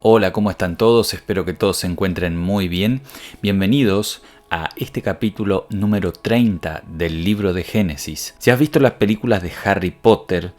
Hola, ¿cómo están todos? Espero que todos se encuentren muy bien. Bienvenidos a este capítulo número 30 del libro de Génesis. Si has visto las películas de Harry Potter,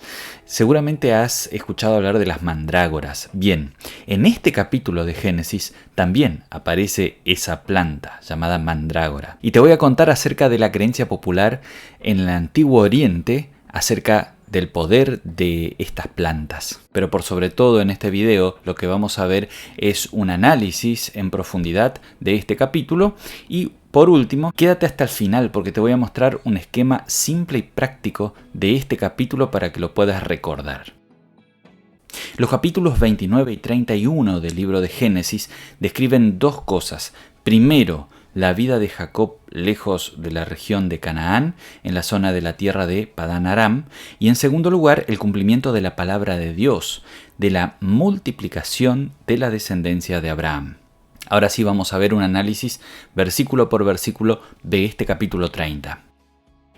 seguramente has escuchado hablar de las mandrágoras. Bien, en este capítulo de Génesis también aparece esa planta llamada mandrágora. Y te voy a contar acerca de la creencia popular en el Antiguo Oriente acerca del poder de estas plantas. Pero por sobre todo en este video lo que vamos a ver es un análisis en profundidad de este capítulo y por último, quédate hasta el final porque te voy a mostrar un esquema simple y práctico de este capítulo para que lo puedas recordar. Los capítulos 29 y 31 del libro de Génesis describen dos cosas. Primero, la vida de Jacob lejos de la región de Canaán, en la zona de la tierra de Padán Aram, y en segundo lugar, el cumplimiento de la palabra de Dios, de la multiplicación de la descendencia de Abraham. Ahora sí vamos a ver un análisis versículo por versículo de este capítulo 30.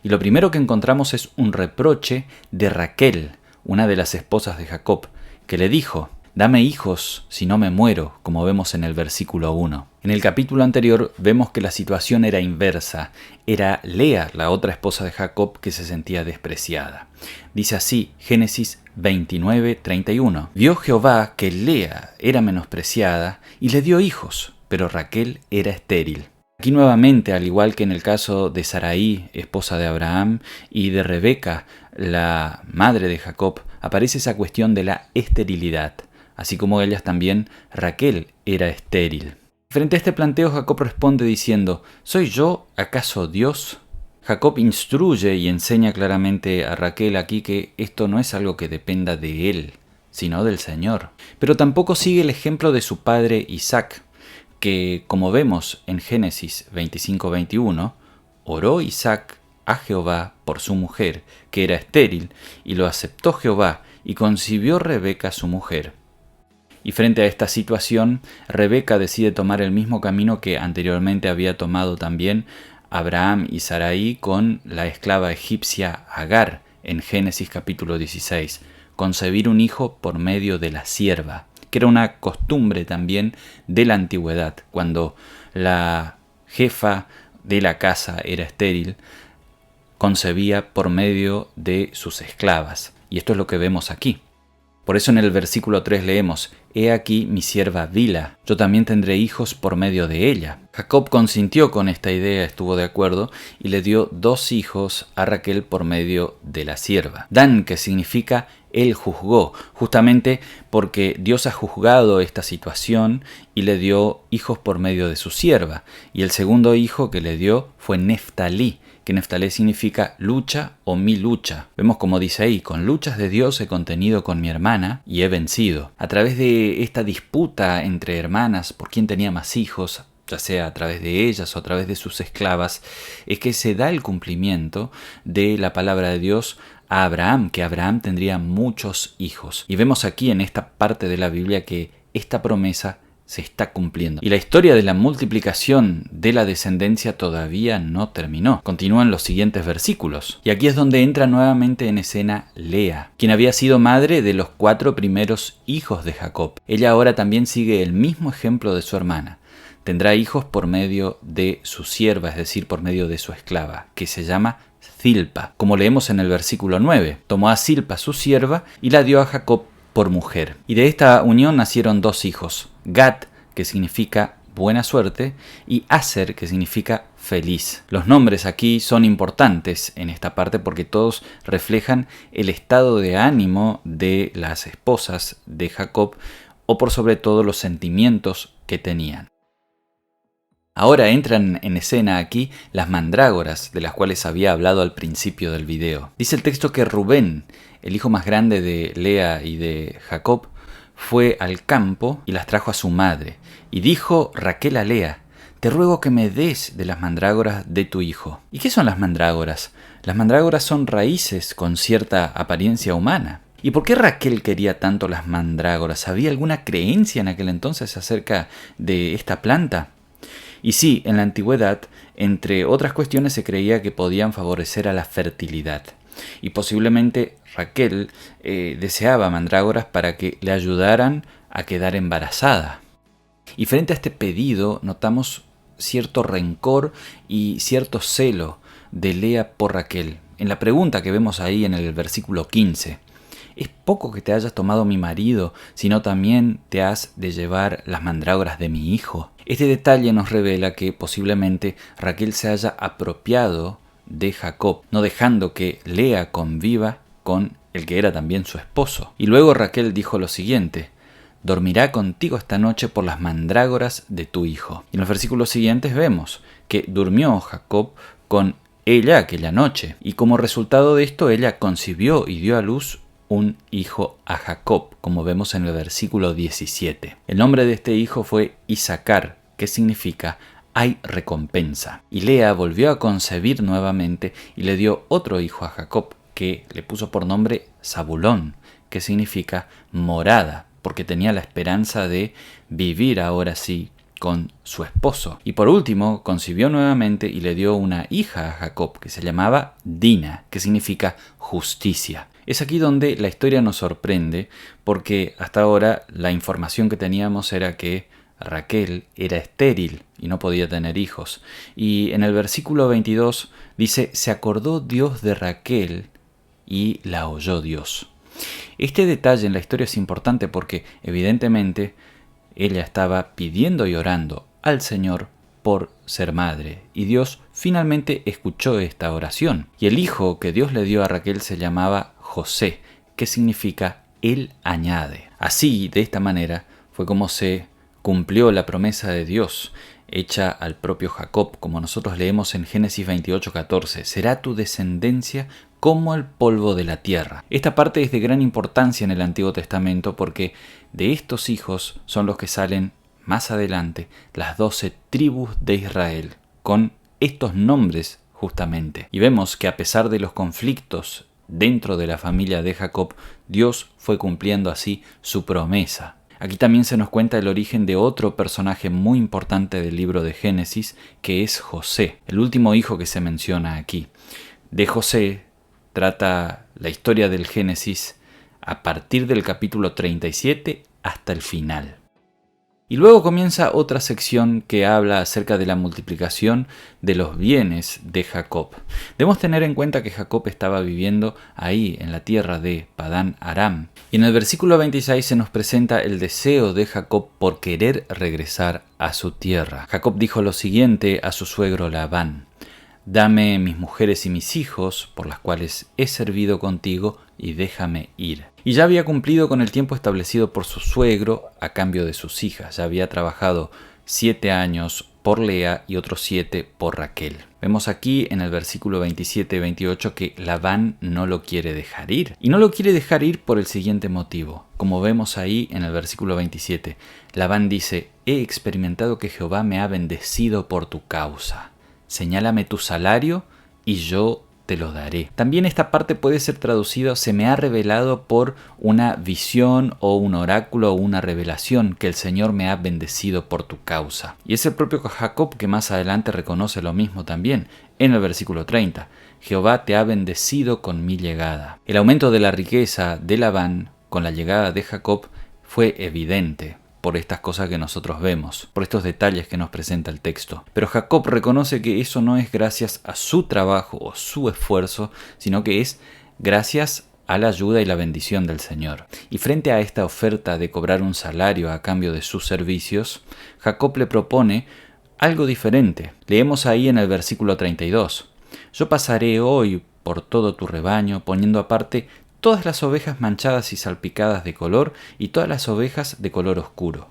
Y lo primero que encontramos es un reproche de Raquel, una de las esposas de Jacob, que le dijo: «Dame hijos, si no me muero», como vemos en el versículo 1. En el capítulo anterior vemos que la situación era inversa. Era Lea, la otra esposa de Jacob, que se sentía despreciada. Dice así, Génesis 29:31. Vio Jehová que Lea era menospreciada y le dio hijos, pero Raquel era estéril. Aquí nuevamente, al igual que en el caso de Sarai, esposa de Abraham, y de Rebeca, la madre de Jacob, aparece esa cuestión de la esterilidad. Así como ellas también, Raquel era estéril. Frente a este planteo, Jacob responde diciendo: ¿soy yo acaso Dios? Jacob instruye y enseña claramente a Raquel aquí que esto no es algo que dependa de él, sino del Señor. Pero tampoco sigue el ejemplo de su padre Isaac, que, como vemos en Génesis 25:21, oró Isaac a Jehová por su mujer, que era estéril, y lo aceptó Jehová, y concibió Rebeca su mujer. Y frente a esta situación, Rebeca decide tomar el mismo camino que anteriormente había tomado también Abraham y Sarai con la esclava egipcia Agar en Génesis capítulo 16, concebir un hijo por medio de la sierva, que era una costumbre también de la antigüedad. Cuando la jefa de la casa era estéril, concebía por medio de sus esclavas. Y esto es lo que vemos aquí. Por eso en el versículo 3 leemos: «He aquí mi sierva Bilha, yo también tendré hijos por medio de ella». Jacob consintió con esta idea, estuvo de acuerdo, y le dio 2 hijos a Raquel por medio de la sierva. Dan, que significa él juzgó, justamente porque Dios ha juzgado esta situación y le dio hijos por medio de su sierva. Y el segundo hijo que le dio fue Neftalí, que Neftalí significa lucha o mi lucha. Vemos como dice ahí: con luchas de Dios he contenido con mi hermana y he vencido. A través de esta disputa entre hermanas por quién tenía más hijos, ya sea a través de ellas o a través de sus esclavas, es que se da el cumplimiento de la palabra de Dios a Abraham, que Abraham tendría muchos hijos. Y vemos aquí en esta parte de la Biblia que esta promesa se está cumpliendo. Y la historia de la multiplicación de la descendencia todavía no terminó. Continúan los siguientes versículos. Y aquí es donde entra nuevamente en escena Lea, quien había sido madre de los 4 primeros hijos de Jacob. Ella ahora también sigue el mismo ejemplo de su hermana. Tendrá hijos por medio de su sierva, es decir, por medio de su esclava, que se llama Zilpa. Como leemos en el versículo 9, tomó a Zilpa su sierva y la dio a Jacob por mujer. Y de esta unión nacieron 2 hijos, Gad, que significa buena suerte, y Aser, que significa feliz. Los nombres aquí son importantes en esta parte porque todos reflejan el estado de ánimo de las esposas de Jacob, o por sobre todo los sentimientos que tenían. Ahora entran en escena aquí las mandrágoras, de las cuales había hablado al principio del video. Dice el texto que Rubén, el hijo más grande de Lea y de Jacob, fue al campo y las trajo a su madre. Y dijo Raquel a Lea: «Te ruego que me des de las mandrágoras de tu hijo». ¿Y qué son las mandrágoras? Las mandrágoras son raíces con cierta apariencia humana. ¿Y por qué Raquel quería tanto las mandrágoras? ¿Había alguna creencia en aquel entonces acerca de esta planta? Y sí, en la antigüedad, entre otras cuestiones, se creía que podían favorecer a la fertilidad. Y posiblemente Raquel deseaba mandrágoras para que le ayudaran a quedar embarazada. Y frente a este pedido notamos cierto rencor y cierto celo de Lea por Raquel. En la pregunta que vemos ahí en el versículo 15, ¿es poco que te hayas tomado mi marido, sino también te has de llevar las mandrágoras de mi hijo? Este detalle nos revela que posiblemente Raquel se haya apropiado de Jacob, no dejando que Lea conviva con el que era también su esposo. Y luego Raquel dijo lo siguiente: dormirá contigo esta noche por las mandrágoras de tu hijo. Y en los versículos siguientes vemos que durmió Jacob con ella aquella noche, y como resultado de esto ella concibió y dio a luz un hijo a Jacob, como vemos en el versículo 17. El nombre de este hijo fue Isacar, que significa hay recompensa. Y Lea volvió a concebir nuevamente y le dio otro hijo a Jacob, que le puso por nombre Zabulón, que significa morada, porque tenía la esperanza de vivir ahora sí con su esposo. Y por último, concibió nuevamente y le dio una hija a Jacob, que se llamaba Dina, que significa justicia. Es aquí donde la historia nos sorprende, porque hasta ahora la información que teníamos era que Raquel era estéril y no podía tener hijos. Y en el versículo 22 dice: se acordó Dios de Raquel y la oyó Dios. Este detalle en la historia es importante porque evidentemente ella estaba pidiendo y orando al Señor por ser madre, y Dios finalmente escuchó esta oración. Y el hijo que Dios le dio a Raquel se llamaba José, que significa Él añade. Así, de esta manera, fue como se cumplió la promesa de Dios hecha al propio Jacob, como nosotros leemos en Génesis 28:14, será tu descendencia como el polvo de la tierra. Esta parte es de gran importancia en el Antiguo Testamento porque de estos hijos son los que salen más adelante las 12 tribus de Israel, con estos nombres justamente. Y vemos que a pesar de los conflictos dentro de la familia de Jacob, Dios fue cumpliendo así su promesa. Aquí también se nos cuenta el origen de otro personaje muy importante del libro de Génesis, que es José, el último hijo que se menciona aquí. De José trata la historia del Génesis a partir del capítulo 37 hasta el final. Y luego comienza otra sección que habla acerca de la multiplicación de los bienes de Jacob. Debemos tener en cuenta que Jacob estaba viviendo ahí en la tierra de Padán Aram. Y en el versículo 26 se nos presenta el deseo de Jacob por querer regresar a su tierra. Jacob dijo lo siguiente a su suegro Labán: dame mis mujeres y mis hijos, por las cuales he servido contigo, y déjame ir. Y ya había cumplido con el tiempo establecido por su suegro a cambio de sus hijas. Ya había trabajado 7 años por Lea y otros 7 por Raquel. Vemos aquí en el versículo 27 y 28 que Labán no lo quiere dejar ir. Y no lo quiere dejar ir por el siguiente motivo. Como vemos ahí en el versículo 27, Labán dice: he experimentado que Jehová me ha bendecido por tu causa. Señálame tu salario y yo te lo daré. También esta parte puede ser traducido: se me ha revelado por una visión o un oráculo o una revelación que el Señor me ha bendecido por tu causa. Y es el propio Jacob que más adelante reconoce lo mismo también en el versículo 30. Jehová te ha bendecido con mi llegada. El aumento de la riqueza de Labán con la llegada de Jacob fue evidente por estas cosas que nosotros vemos, por estos detalles que nos presenta el texto. Pero Jacob reconoce que eso no es gracias a su trabajo o su esfuerzo, sino que es gracias a la ayuda y la bendición del Señor. Y frente a esta oferta de cobrar un salario a cambio de sus servicios, Jacob le propone algo diferente. Leemos ahí en el versículo 32. Yo pasaré hoy por todo tu rebaño, poniendo aparte todas las ovejas manchadas y salpicadas de color y todas las ovejas de color oscuro.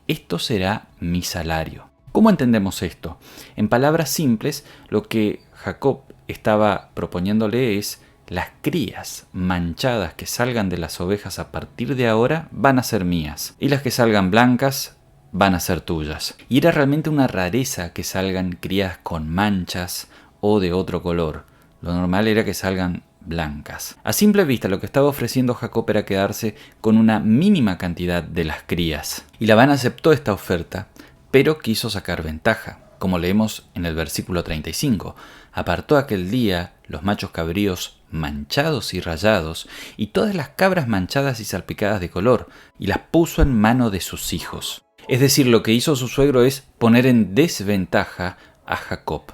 Esto será mi salario. ¿Cómo entendemos esto? En palabras simples, lo que Jacob estaba proponiéndole es: las crías manchadas que salgan de las ovejas a partir de ahora van a ser mías, y las que salgan blancas van a ser tuyas. Y era realmente una rareza que salgan crías con manchas o de otro color. Lo normal era que salgan blancas. A simple vista, lo que estaba ofreciendo Jacob era quedarse con una mínima cantidad de las crías. Y Labán aceptó esta oferta, pero quiso sacar ventaja. como leemos en el versículo 35. Apartó aquel día los machos cabríos manchados y rayados, y todas las cabras manchadas y salpicadas de color, y las puso en mano de sus hijos. Es decir, lo que hizo su suegro es poner en desventaja a Jacob.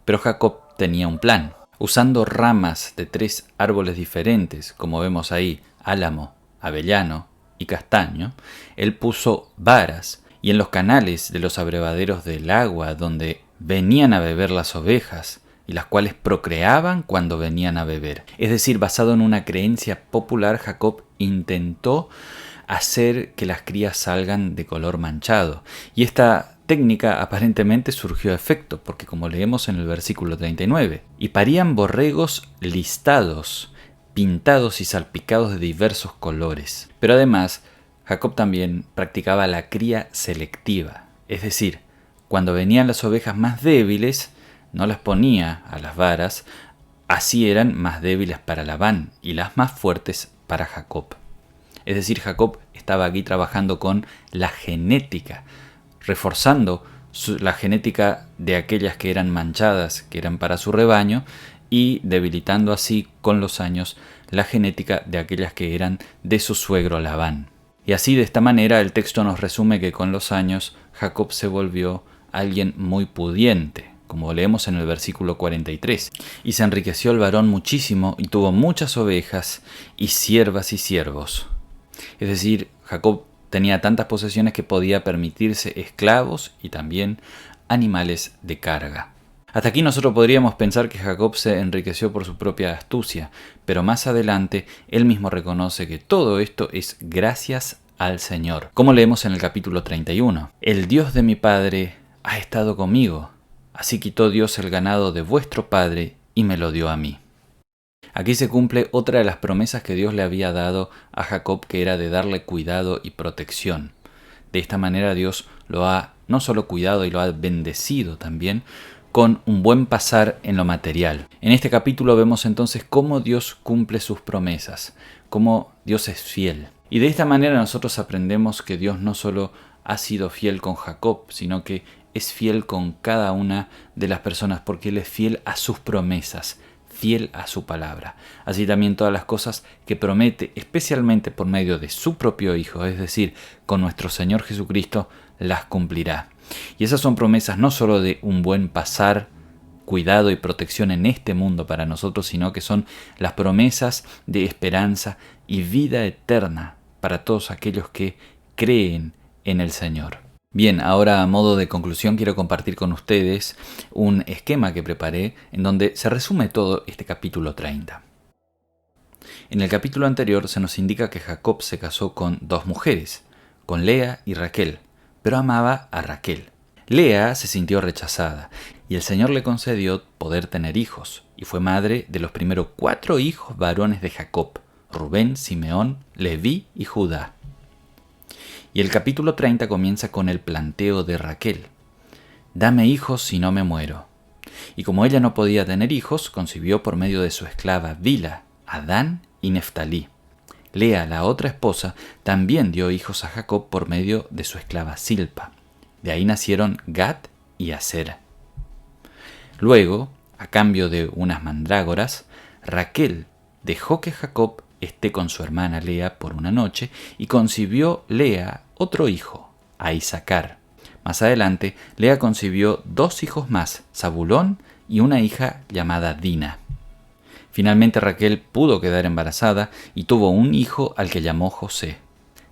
Pero Jacob tenía un plan. Usando ramas de 3 árboles diferentes, como vemos ahí, álamo, avellano y castaño, él puso varas, y en los canales de los abrevaderos del agua donde venían a beber las ovejas, y las cuales procreaban cuando venían a beber. Es decir, basado en una creencia popular, Jacob intentó hacer que las crías salgan de color manchado. Y esta técnica aparentemente surgió a efecto, porque como leemos en el versículo 39, y parían borregos listados, pintados y salpicados de diversos colores. Pero además, Jacob también practicaba la cría selectiva, es decir, cuando venían las ovejas más débiles, no las ponía a las varas, así eran más débiles para Labán y las más fuertes para Jacob. Es decir, Jacob estaba aquí trabajando con la genética, reforzando la genética de aquellas que eran manchadas, que eran para su rebaño, y debilitando así con los años la genética de aquellas que eran de su suegro Labán. Y así, de esta manera, el texto nos resume que con los años Jacob se volvió alguien muy pudiente, como leemos en el versículo 43. Y se enriqueció el varón muchísimo y tuvo muchas ovejas y siervas y siervos. Es decir, Jacob tenía tantas posesiones que podía permitirse esclavos y también animales de carga. Hasta aquí nosotros podríamos pensar que Jacob se enriqueció por su propia astucia, pero más adelante él mismo reconoce que todo esto es gracias al Señor. Como leemos en el capítulo 31, el Dios de mi padre ha estado conmigo, así quitó Dios el ganado de vuestro padre y me lo dio a mí. Aquí se cumple otra de las promesas que Dios le había dado a Jacob, que era de darle cuidado y protección. De esta manera Dios lo ha no solo cuidado y lo ha bendecido también con un buen pasar en lo material. En este capítulo vemos entonces cómo Dios cumple sus promesas, cómo Dios es fiel. Y de esta manera nosotros aprendemos que Dios no solo ha sido fiel con Jacob, sino que es fiel con cada una de las personas, porque Él es fiel a sus promesas, fiel a su palabra. Así también todas las cosas que promete, especialmente por medio de su propio Hijo, es decir, con nuestro Señor Jesucristo, las cumplirá. Y esas son promesas no solo de un buen pasar, cuidado y protección en este mundo para nosotros, sino que son las promesas de esperanza y vida eterna para todos aquellos que creen en el Señor. Bien, ahora a modo de conclusión quiero compartir con ustedes un esquema que preparé en donde se resume todo este capítulo 30. En el capítulo anterior se nos indica que Jacob se casó con 2 mujeres, con Lea y Raquel, pero amaba a Raquel. Lea se sintió rechazada y el Señor le concedió poder tener hijos, y fue madre de los primeros 4 hijos varones de Jacob: Rubén, Simeón, Leví y Judá. Y el capítulo 30 comienza con el planteo de Raquel: dame hijos si no me muero. Y como ella no podía tener hijos, concibió por medio de su esclava Bilha, a Dan y Neftalí. Lea, la otra esposa, también dio hijos a Jacob por medio de su esclava Silpa. De ahí nacieron Gad y Aser. Luego, a cambio de unas mandrágoras, Raquel dejó que Jacob esté con su hermana Lea por una noche y concibió Lea otro hijo, a Isacar. Más adelante, Lea concibió 2 hijos más, Zabulón y una hija llamada Dina. Finalmente Raquel pudo quedar embarazada y tuvo un hijo al que llamó José.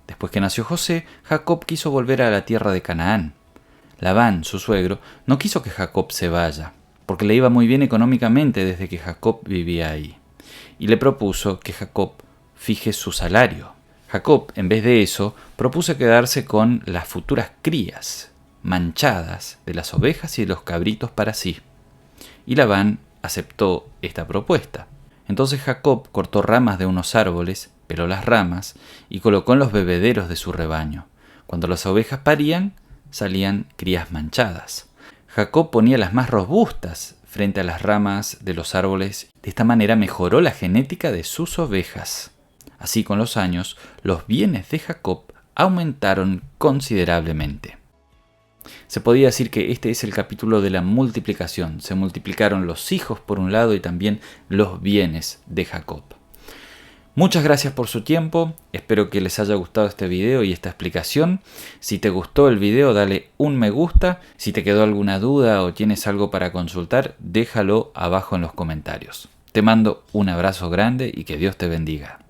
Después que nació José, Jacob quiso volver a la tierra de Canaán. Labán, su suegro, no quiso que Jacob se vaya, porque le iba muy bien económicamente desde que Jacob vivía ahí, y le propuso que Jacob fije su salario. Jacob, en vez de eso, propuso quedarse con las futuras crías manchadas de las ovejas y de los cabritos para sí. Y Labán aceptó esta propuesta. Entonces Jacob cortó ramas de unos árboles, peló las ramas y colocó en los bebederos de su rebaño. Cuando las ovejas parían, salían crías manchadas. Jacob ponía las más robustas frente a las ramas de los árboles. De esta manera mejoró la genética de sus ovejas. Así, con los años, los bienes de Jacob aumentaron considerablemente. Se podría decir que este es el capítulo de la multiplicación. Se multiplicaron los hijos por un lado y también los bienes de Jacob. Muchas gracias por su tiempo, espero que les haya gustado este video y esta explicación. Si te gustó el video, dale un me gusta. Si te quedó alguna duda o tienes algo para consultar, déjalo abajo en los comentarios. Te mando un abrazo grande y que Dios te bendiga.